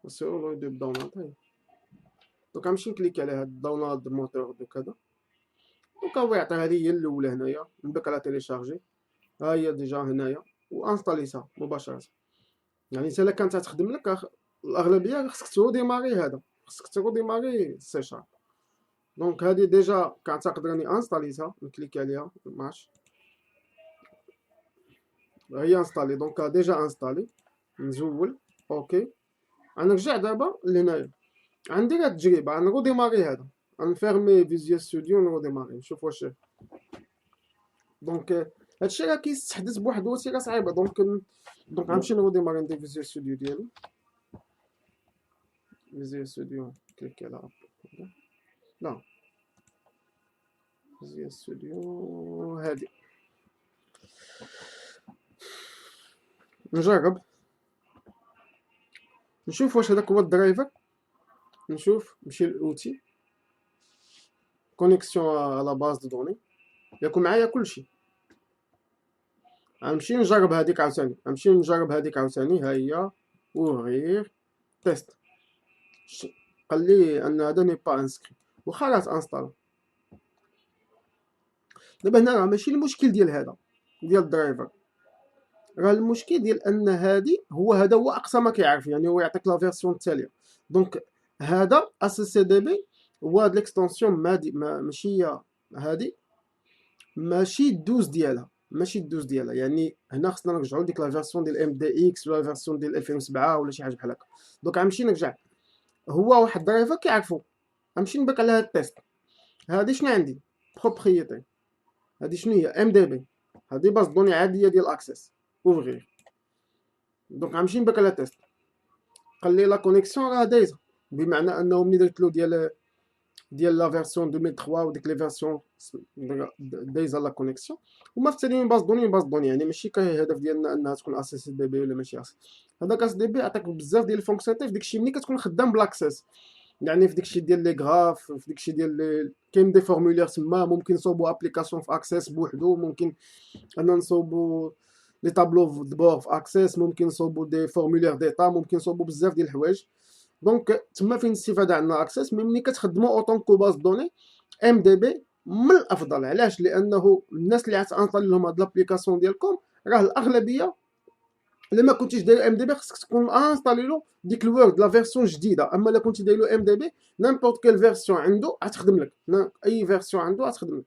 اس او لو يدير داونلود. دونك غنمشي نكليك على هاد داونلود موتور دو كذا. دونك هو يعطي هذه هي الاولى هنايا، من بعد لا تيليشارجي، ها هي ديجا هنايا، وانستاليسها مباشره. يعني انت الا كانت تخدم لك الاغلبيه خصك ترو ديماري هذا، خصك ترو ديماري سي شارب. دونك هذه ديجا كانت تقدر راني انستاليتها، نكليك عليها ماش، هي انستالي. دونك ديجا انستالي، نزول اوكي. غنرجع دابا لهنايا، غندير هاد التجربه، غنرو ديماري هذا، غنفيرمي فيزيوال ستوديو ونرو ديماري نشوف واش. دونك هادشي راه كيستحدث بواحد الوسيله صعيبه. دونك غنمشي نرو ديماري، ندير فيزيوال ستوديو ديالي، فيزيوال ستوديو كليك على لا، فيزيوال ستوديو هادي، نجرب نشوف واش هذاك هو الدرايفر. نشوف نمشي للاوتي كونيكسيون على باز دو دوني، يكون معايا كلشي. غنمشي نجرب هذيك عاوتاني، غنمشي نجرب هذيك عاوتاني، ها هي اوغرير تيست. قال لي ان هذا ني با انسكري، واخا راه تانستال. دابا هنا راه ماشي المشكل ديال هذا ديال الدرايفر، راه المشكل ديال ان هذا هو اقصى ما كيعرف، يعني هو يعطيك لا فيرسيون التاليه. دونك هذا اس سي دي بي هو هاد ليكستونسيون ماشي هي هادي، ماشي الدوز ديالها، ماشي الدوز ديالها. يعني هنا خصنا نرجعوا لديك لا فيرسيون ديال ام دي اكس ولا فيرسيون ديال 2007 ولا شي حاجه بحال هكا. دونك غنمشي نرجع، هو واحد الدرايفر كيعرفو، غنمشي نبك على هاد التيست. هادي شنو عندي؟ بروبريتي، هادي شنو هي؟ ام دي بي، هادي باز دوني عاديه ديال اكسس اوفغير. دونك غنمشي نبك على تيست، قال لي لا كونيكسيون راه دايزه، بمعنى انه ملي درت له ديال لا فيرسيون 2003 وديك لي فيرسيون دايزه لا كونيكسيون. وما في تاني باز دوني يعني ماشي كهدف ديالنا انها تكون اس اس دي بي ولا ماشي اس. هذاك اس دي بي عطاك بزاف ديال الفونكسيوناليتي في داكشي ملي كتكون خدام بلاكسس. يعني في داكشي ديال لي غراف، في داكشي ديال كاين دي فورمولير تما، ممكن نصوبوا ابليكاسيون في اكسس بوحدو، ممكن انا نصوبوا لي طابلو د بور في اكسس، ممكن نصوبوا دي فورمولير ديتا، ممكن نصوبوا بزاف ديال الحوايج. دونك تما فين الاستفاده عندنا اكسس. مي ملي كتخدموا اوطون كو باز دوني، ام دي بي من الافضل. علاش؟ لانه الناس اللي غتانستالي لهم هاد لابليكاسيون ديالكم راه الاغلبيه الا ما كنتيش داير ام دي بي خصك تكون انستالي له ديك الوورد لا فيرسيون جديده. اما الا كنتي داير له ام دي بي نيمبورت كيل فيرسيون عنده غتخدم لك، اي فيرسيون عنده غتخدم لك.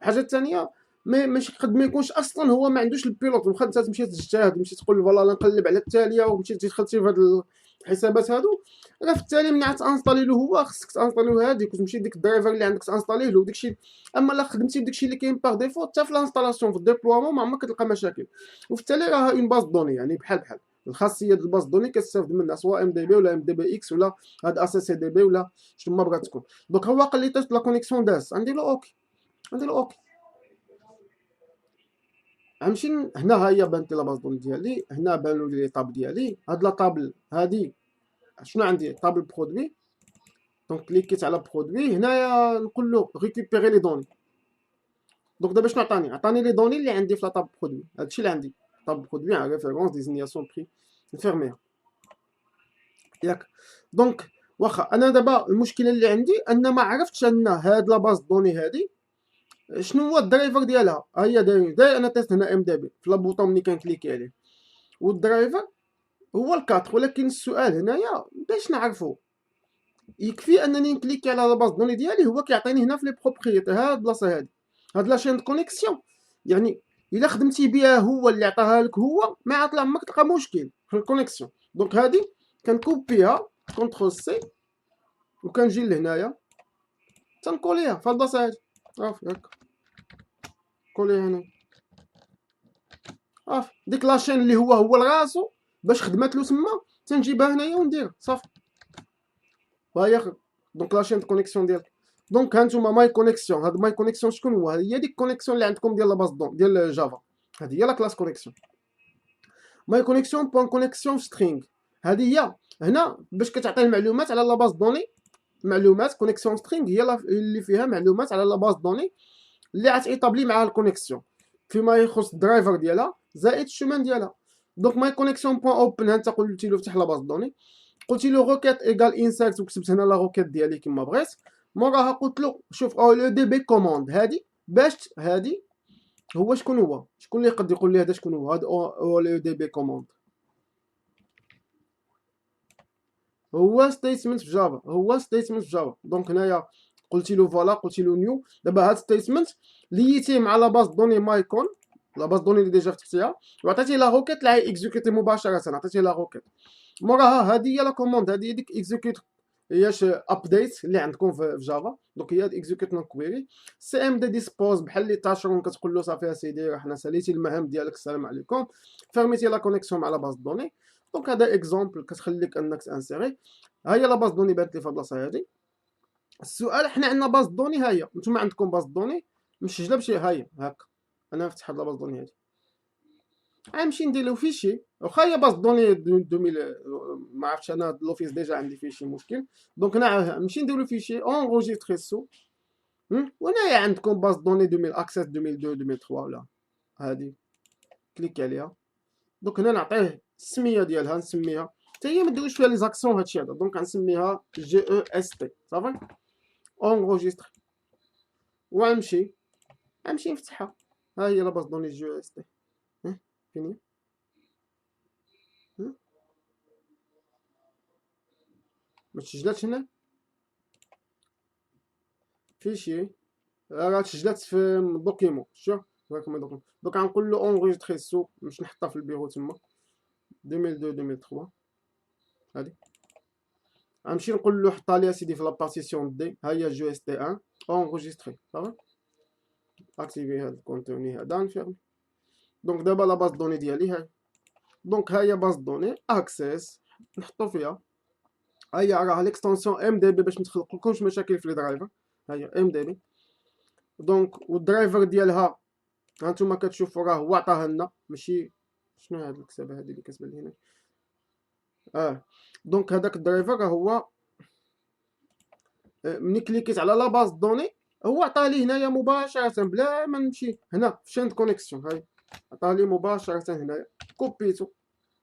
الحاجه الثانيه، ماشي قد ما يكونش اصلا هو ما عندوش البيلوت. واخا انت تمشي تجتهد، مشيت تقول فوالا نقلب على التاليه، ومشيت دخلتي في هاد الحسابات هادو، راه في التالي من تانستالي له هو خصك تانستالي له هذيك، وتمشي ديك الدرايفر اللي عندك تانستالي له داكشي. اما الا خدمتي بداكشي اللي كاين باغ ديفو، حتى في الانستالاسيون في الديبلوامون ما عمرك كتلقى مشاكل. وفي التالي راه اون باز دوني، يعني بحال الخاصيه ديال الباز دوني كتستافد منها، سواء ام دي بي ولا ام دي بي اكس ولا هاد اس اس دي بي ولا شنو ما بغات تكون. دونك هو قال لي تيست لا كونيكسيون داز، غندير له اوكي، غندير له اوكي. غنمشي هنا، ها هي بانت لي لا باز دوني ديالي، هنا بانوا لي طاب ديالي. هاد لا طابل هادي شنو عندي؟ طابل برودوي. دونك كليكيت على برودوي، هنايا نقول له ريكوبيري لي دوني. دونك دابا شنو عطاني لي دوني اللي عندي في لا طاب برودوي. هادشي اللي عندي طاب برودوي على ريفيرونس ديزينياسيون بري، نفيرميها ياك. دونك واخا انا دابا المشكله اللي عندي ان ما عرفتش ان هاد لا باز دوني هادي شنو هو الدرايفر ديالها. ها هي داير انا تيست هنا ام دي بي في لابوطون ملي كنكليكي عليه، والدرايفر هو الكاتر. ولكن السؤال هنايا باش نعرفو، يكفي انني نكليكي على لا باز دوني ديالي، هو كيعطيني هنا في لي بروبريتي هاد البلاصه هادي، هاد لاشين دو كونيكسيون. يعني الا خدمتي بها هو اللي عطاها لك هو، ما عاد عمرك تلقى مشكل في الكونيكسيون. دونك هادي كنكوبيها كونترول سي، وكنجي لهنايا تنكوليها في هاد البلاصه هادي. صافي هكا كوليها هنا. صافي ديك لاشين اللي هو لراسو باش خدمات له تما، تنجيبها هنايا ونديرها صافي. وهي دونك لاشين دو كونيكسيون ديالك. دونك هانتوما ماي كونيكسيون، هاد ماي كونيكسيون شكون هو؟ هي ديك الكونيكسيون اللي عندكم ديال لاباز دون ديال جافا، هادي هي لا كلاس كونيكسيون. ماي كونيكسيون بوان كونيكسيون سترينغ، هادي هي هنا باش كتعطيه المعلومات على لاباز دوني. معلومات كونيكسيون سترينغ هي اللي فيها معلومات على لاباز دوني اللي غتيطابلي معها الكونيكسيون فيما يخص الدرايفر ديالها زائد الشومان ديالها. دونك ماي كونيكسيون بوان اوبن، انت قلتي له فتح لاباز دوني، قلت له روكيت ايكال انسيرت وكتبت هنا لا روكيت ديالي كما بغيت. موراها قلت له شوف او لو دي بي كوموند هادي باش هادي هو شكون هو، شكون اللي يقدر يقول لي هذا شكون هو هذا او لو دي بي كوموند؟ هو ستيتمنت في جافا، هو ستيتمنت في جافا. دونك هنايا قلت له فوالا، قلت له نيو. دابا هاد ستيتمنت ليتيه مع لا باز دوني مايكون، لا باز دوني اللي ديجا فتحتيها، وعطيتي لا روكيت اللي هي اكزيكوتي مباشره، عطيتي لا روكيت. موراها هادي هي لا كوموند، هادي هي ديك اكزيكوت، هياش ابديت اللي عندكم في جافا. دونك هي اكزيكوت نون كويري سي ام دي ديسبوز بحال اللي تاشرون، كتقول له صافي اسيدي راه حنا ساليتي المهام ديالك السلام عليكم، فيرميتي لا كونيكسيون مع لا باز دوني. دونك هذا اكزومبل كتخليك انك تانسيري. ها هي لا باز دوني بانت لي في البلاصه هادي. السؤال حنا عندنا باز دوني، ها هي نتوما عندكم باز دوني مسجله بشي، ها هي هاكا. انا نفتح هاد لا باز دوني هادي، غنمشي ندير له فيشي، واخا هي باز دوني 2000 ما عرفتش انا لوفيس ديجا عندي فيه شي مشكل. دونك انا نمشي ندير له فيشي اونغوجيستري السو. وهنايا عندكم باز دوني 2000 اكسس 2002 2003 ولا هادي، كليك عليها. دونك هنا نعطيه السميه ديالها، نسميها حتى هي ما ديروش فيها لي زاكسيون هادشي هذا. دونك غنسميها جي او اس تي صافي، اونغوجيستري. وغنمشي نفتحها، ها هي لا باز دوني جي او اس تي. فين هي؟ ما تسجلاتش هنا فيشي، راه تسجلات في دوكيمون. شوف راكم دوكيمون. دوك غنقول له اونغيستري السوق باش نحطها في البيرو تما 2002 2003 هادي. غنمشي نقول له حطها لي اسيدي في لابارتيسيون دي، ها هي جو اس تي 1 اونغيستري صافي. اكتيفي هاد الكونتوني هذا نفيرمي. دونك دابا لا باز دوني ديالي هاي. دونك ها هي باز دوني اكسس نحطو فيها. ها هي راه ليكستونسيون ام دي بي باش متخلقلكمش مشاكل في لي درايفر. ها هي ام دي بي. دونك والدرايفر ديالها هانتوما كتشوفوا راه هو عطاها لنا، ماشي شنو هاد الكتابه هادي اللي كتبان لي هنا. دونك هذاك الدرايفر راه هو ملي كليكيت على لا باز دوني هو عطاه لي هنايا مباشره بلا ما نمشي هنا في شين كونيكسيون. هاي عطاه لي مباشره هنايا، كوبيتو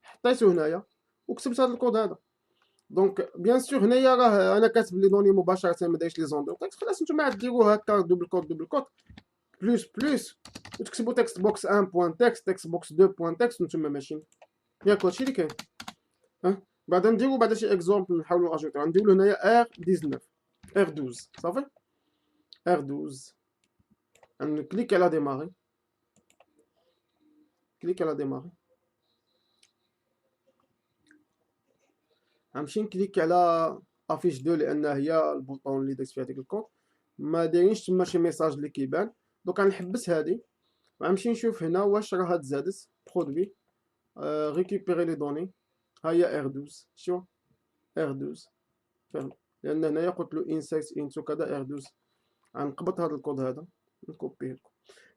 حطيتو هنايا وكتبت هذا الكود هذا. دونك بيان سور هنايا راه انا كاتب لي دوني مباشره، ما دايرش لي زون دو تكست. خلاص نتوما ديروها هكا دوبل كود بلس وتكتبوا تكست بوكس 1 بوان تكست بوكس 2 بوان تكست نتوما ماشيين ياك هادشي اللي كاين. بعدا نديرو بعدا شي اكزومبل نحاولو اجوتو. غنديرو هنايا ار 19 ار 12 صافي. ار 12 غنكليك على ديماري، كليك على ديماري. غنمشي نكليك على افيش 2 لان هي البوطون اللي درت فيها ديك الكود، ما دايرينش تما شي ميساج اللي كيبان. دوك غنحبس هادي وغنمشي نشوف هنا واش راه هاد زادت برودوي ريكوبيري لي دوني. ها هي ار 12 شوف ار 12 فهم، لان هنايا قلت له انسيرت انتو كذا ار 12. غنقبط هاد الكود هذا نكوبيه لكم.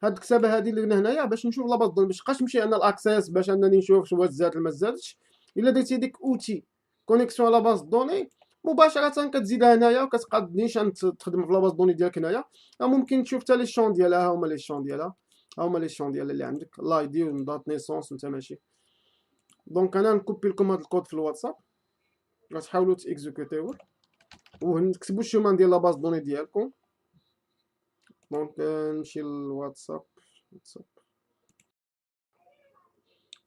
هاد الكتابه هادي اللي قلنا هنايا باش نشوف لاباز دوني، باش مابقاش نمشي انا الاكسيس باش انني نشوف واش زاد ولا ما زادش. الا درتي ديك اوتي كونيكسيون لاباز دوني مباشره كتزيدها هنايا وكتبقى نيشان تخدم في لاباز دوني ديالك هنايا. ممكن تشوف حتى لي شون ديالها، هما لي شون ديالها، هما لي شون ديالها اللي عندك لاي دي ودات نيسونس وانت ماشي. دونك انا نكوبي لكم هاد الكود في الواتساب، غتحاولوا تيكزيكوتيوه ونكتبوا الشومان ديال لاباز دوني ديالكم. دونك نمشي للواتساب.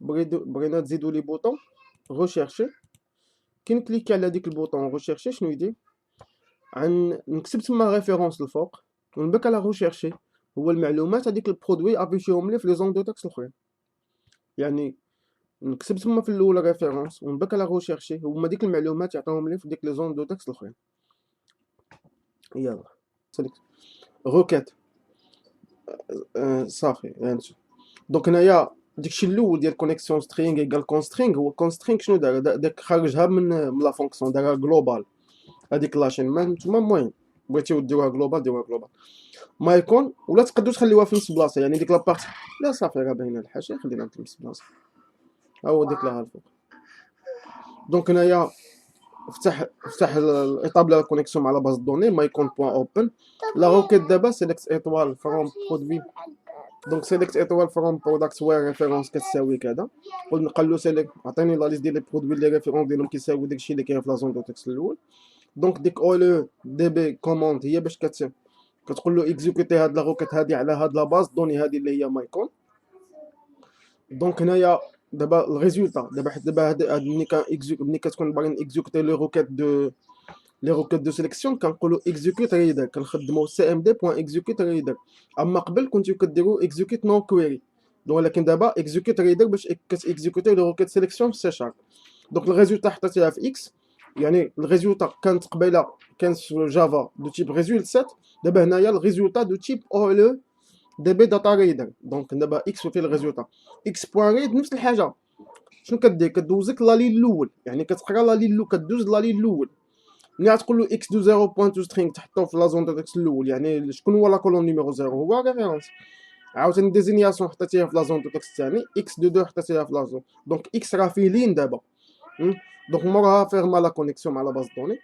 بغينا تزيدوا لي بوطون ريشيرشي، كي نكليكي على ديك البوطون ريشيرشي شنو يدير؟ نكتب تما ريفيرونس الفوق ونبك على ريشيرشي، هو المعلومات هذيك البرودوي افيشيهم لي في لي زون دو تكست الاخرين. يعني نكتب تما في الاولى ريفيرونس ونبك على ريشيرشي، هما ديك المعلومات يعطيهم لي في ديك لي زون دو تكست الاخرين. يلا سيليكت روكيت صافي يعني. دونك هنايا داكشي الاول ديال كونيكسيون سترينغ ايكال كونسترينغ، هو كونسترينغ شنو دار؟ داك خرجها من لا فونكسيون، دارها جلوبال هذيك لاشين. ما نتوما المهم بغيتيو ديروها جلوبال ديروها جلوبال. ما يكون ولا تقدروا تخليوها في نفس بلاصه، يعني ديك لابارتي لا صافي راه باينه الحاشيه، خلينا في نفس بلاصه، ها هو ديك لها الفوق. دونك هنايا افتح الاطابل لا كونيكسيون مع لا باز دوني ما يكون بوان اوبن. لا روكيت دابا سيليكت ايطوال فروم برودوي، دونك سيليكت ايطوال فروم برودكت وير ريفيرونس كتساوي كذا. قال له سيليكت عطيني لا ليست ديال لي برودوي اللي ريفيرونس ديالهم كيساوي داكشي اللي كاين في لا زون دو تكست الاول. دونك ديك اولو دي بي كوموند هي باش كتقول له اكزيكوتي هاد لا روكيت هادي على هاد لا باز دوني هادي اللي هي مايكون. دونك هنايا دابا الريزولتا دابا هاد ملي كتكون باغيين اكزيكوتي لي روكيت دو سيليكسيون كنقولوا اكزيكوت ريدر، كنخدموا سي ام دي بوين اكزيكوت ريدر. اما قبل كنتو كديروا اكزيكوت نو كويري، ولكن دابا اكزيكوت ريدر باش كتاكزيكوتي لي روكيت سيليكسيون في سي شارب. دونك الريزولتا حطيتيها في اكس، يعني الريزولتا كانت قبيله كانت في جافا دو تيب ريزولت سيت، دابا هنايا الريزولتا دو تيب اولو دي بي داتا ريدر. دونك دابا اكس في الريزولتا اكس بوان ريد نفس الحاجه. شنو كدير؟ كدوزك لا لين الاول، يعني كتقرا لا لين الاول، كدوز لا لين الاول. ملي تقول له اكس دو 0 بوان تو سترينغ تحطو في لا زون دو تكست الاول، يعني شكون هو لا كولون نيميرو 0 هو ريفيرونس. عاوتاني ديزينياسيون حطيتيها في لا زون دو تكست الثاني، اكس دو 2 حطيتيها في لا زون. دونك اكس راه فيه لين دابا. دونك موراها فيرما لا كونيكسيون مع لا باز دوني.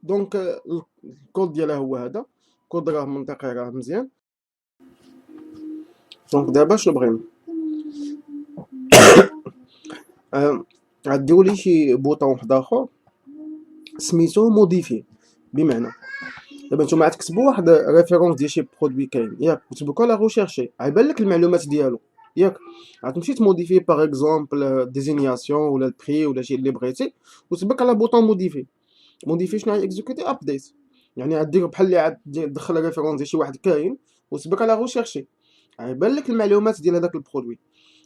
دونك الكود ديالها هو هذا، كود راه منطقي راه مزيان. دونك دابا شنو بغينا غديروا لي شي بوطون واحد اخر سميتو موديفي. بمعنى دابا نتوما غتكتبوا واحد ريفيرونس ديال شي برودوي كاين ياك، كتبوا لا ريشيرشي غيبان لك المعلومات ديالو ياك، غتمشي تموديفي باغ اكزومبل ديزينياسيون ولا البري ولا شي اللي بغيتي، وتبك على بوطون موديفي. موديفي شنو يعني؟ اكزيكوتي ابديت، يعني غدير بحال اللي تدخل ريفيرونس ديال شي واحد كاين وتبك على ريشيرشي غيبان لك المعلومات ديال هذاك البرودوي.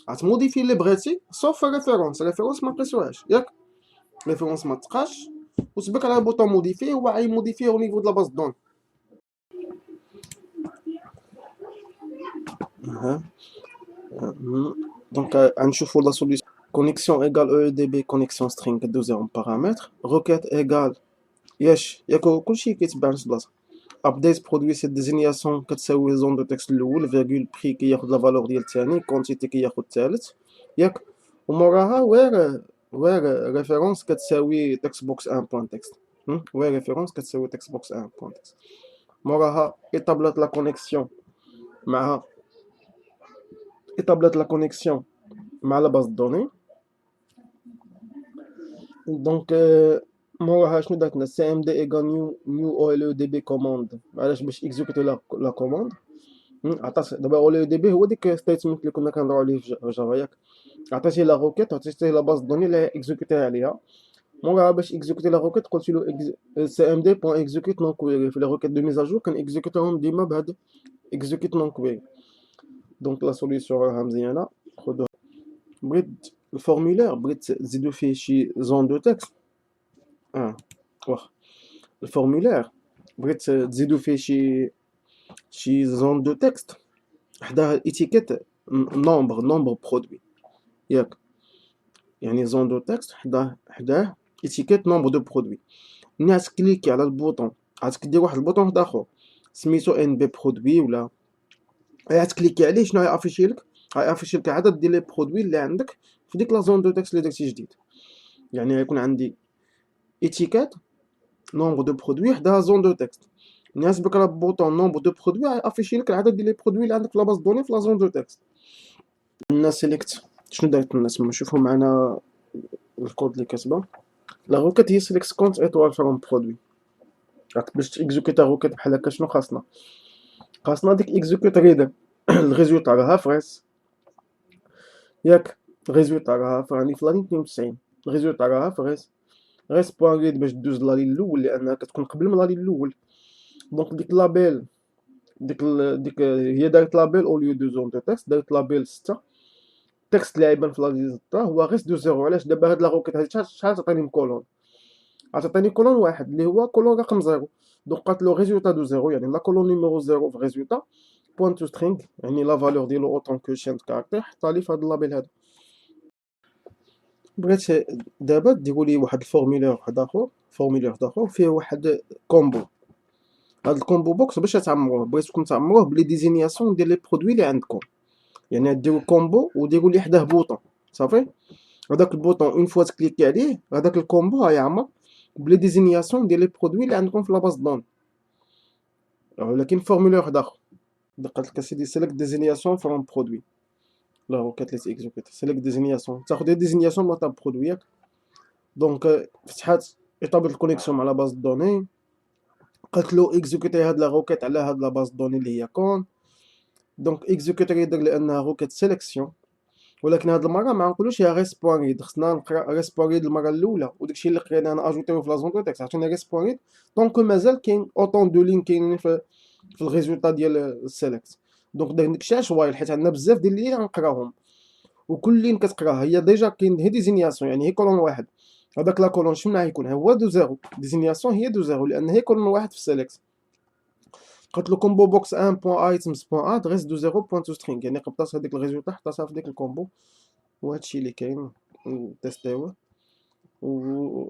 غتموديفي اللي بغيتي صوف ريفيرونس ما قيسوهاش ياك، ريفيرونس ما تقاش، وتبك على بوطون موديفي هو غيموديفي او نيفو د لا باز دون. دونك غنشوفوا لا سوليسيون. كونيكسيون ايغال او دي بي كونيكسيون سترينغ كدوزيهم بارامتر. روكيت ايغال ياك كلشي كيتبع نفس البلاصه. ابديت برودوي سي ديزينياسيون كتساوي زون دو تكست الاول، فيرغول بري كياخذ لا فالور ديال الثاني، كونتيتي كياخذ الثالث ياك، وموراها وير ريفيرونس كتساوي تكست بوكس 1 بوان تكست. وير ريفيرونس كتساوي تكست بوكس 1 بوان تكست. موراها ايطابلات لا كونيكسيون مع لا باز دوني. دونك موراها شنو درتنا؟ سي ام دي ايغال نيو او ال دي بي كوموند. علاش؟ باش اكزيكوتي لا كوموند. عطات دابا او ال دي بي هو ديك ستيتمنت اللي كنا كنهضروا عليه في جافا ياك، عطيتيه لا روكيت، عطيتيه لا باز دوني اللي اكزيكوتي عليها. موراها باش اكزيكوتي لا روكيت قلت له سي ام دي بوان اكزيكوت نون كويري. في لي روكيت دو ميزاجور كان اكزيكوتيهم ديما بهاد اكزيكوت نون كويري. دونك لا سوليسيون راها مزيانه، خذوها. بغيت الفورمولير بغيت تزيدو فيه شي زون دو تكست، واخا الفورمولير بغيت تزيدو فيه شي زون دو تكست حداه ايتيكيت نومبر برودوي ياك، يعني زون دو تكست حداه ايتيكيت نومبر دو برودوي. ملي غتكليكي على البوطون غتدير واحد البوطون واحد اخر سميتو ان بي برودوي، ولا غتكليكي عليه شنو غيافيشي لك؟ غيافيشي لك عدد ديال لي برودوي اللي عندك في ديك لا زون دو تكست اللي درتي جديد. يعني غيكون عندي ايتيكيت نومبر دو برودوي حداها زون دو تكست. ملي غتبك على بوطون نومبر دو برودوي غيافيشي لك العدد ديال لي برودوي اللي عندك في لا باز دوني في لا زون دو تكست. الناس سيليكت شنو دارت الناس؟ نشوفوا معنا الكود اللي كاتبه. لا روكيت هي سيليكت كونت ايطوال فروم برودوي. باش تيكزيكوتا روكيت بحال هكا شنو خاصنا ديك اكزيكوت ريدر. الريزولتا راها فريس ياك، الريزولتا راها فراني في لالين 92. الريزولتا راها فريس غير بوان ريد باش دوز لالين الاول لانها كتكون قبل من لالين الاول. دونك ديك لابيل ديك هي دارت لابيل او ليو دو زون دو تكست، دارت لابيل 6. التكست اللي غيبان في لالين 6 هو غير دو زيرو. علاش؟ دابا هاد لا روكيت هادي شحال تعطيني كولون؟ غتعطيني كولون واحد اللي هو كولون رقم 0. دونك قالت له ريزولتا دو 0، يعني لا كولون نيميرو 0 في ريزولتا بوان تو سترينغ يعني لا فالور ديالو اوطون كو شين كاركتير حطها لي في هاد اللابيل هذا. بغيت دابا تقولي واحد الفورمولير واحد اخر، فورمولير اخر فيه واحد كومبو. هاد الكومبو بوكس باش تعمروه بغيتكم تعمروه بلي ديزينياسيون ديال لي برودوي اللي عندكم، يعني ديروا كومبو وديروا لي حداه بوطون صافي. هذاك البوطون اون فوا تكليكي عليه هذاك الكومبو غيعمر بلي ديزينياسيون ديال لي برودوي اللي عندكم في لاباز دون. ولكن فورمولير واحد اخر قالت لك سيدي سيليكت ديزينياسيون فروم برودوي لا روكات لي تيكزيكوت سيليكت ديزينياسيون تاخذ لي ديزينياسيون من تاع برودوي ياك. دونك فتحات ايطابل الكونيكسيون مع لا باز دوني، قالت له اكزيكوتي هاد لا روكيت على هاد لا باز دوني اللي هي كون. دونك اكزيكوتي يدير لانها روكيت سيليكسيون، ولكن هاد المره ما نقولوش هي ريسبواريد، خصنا نقرا ريسبواريد المره الاولى وداكشي اللي قرينا انا اجوتيو في لازون دو تيكست عطينا ريسبواريد دونك مازال كاين اوطون دو لين كاينين في الريزولطا ديال السيليكت. دونك داكشي عشوائي حيت عندنا بزاف ديال اللي غنقراهم وكل لين كتقراه هي ديجا كاين هي ديزينياسيون يعني هي كولون واحد. هذاك لا كولون شنو غيكون هو دو زيرو، ديزينياسيون هي دو زيرو لان هي كولون واحد في السيليكت. قلت له كومبو بوكس 1.items.add غير دو زيرو بوان تو سترينغ يعني قبطات هذيك الريزولطا حطاتها في ديك الكومبو وهادشي اللي كاين تيستيوه و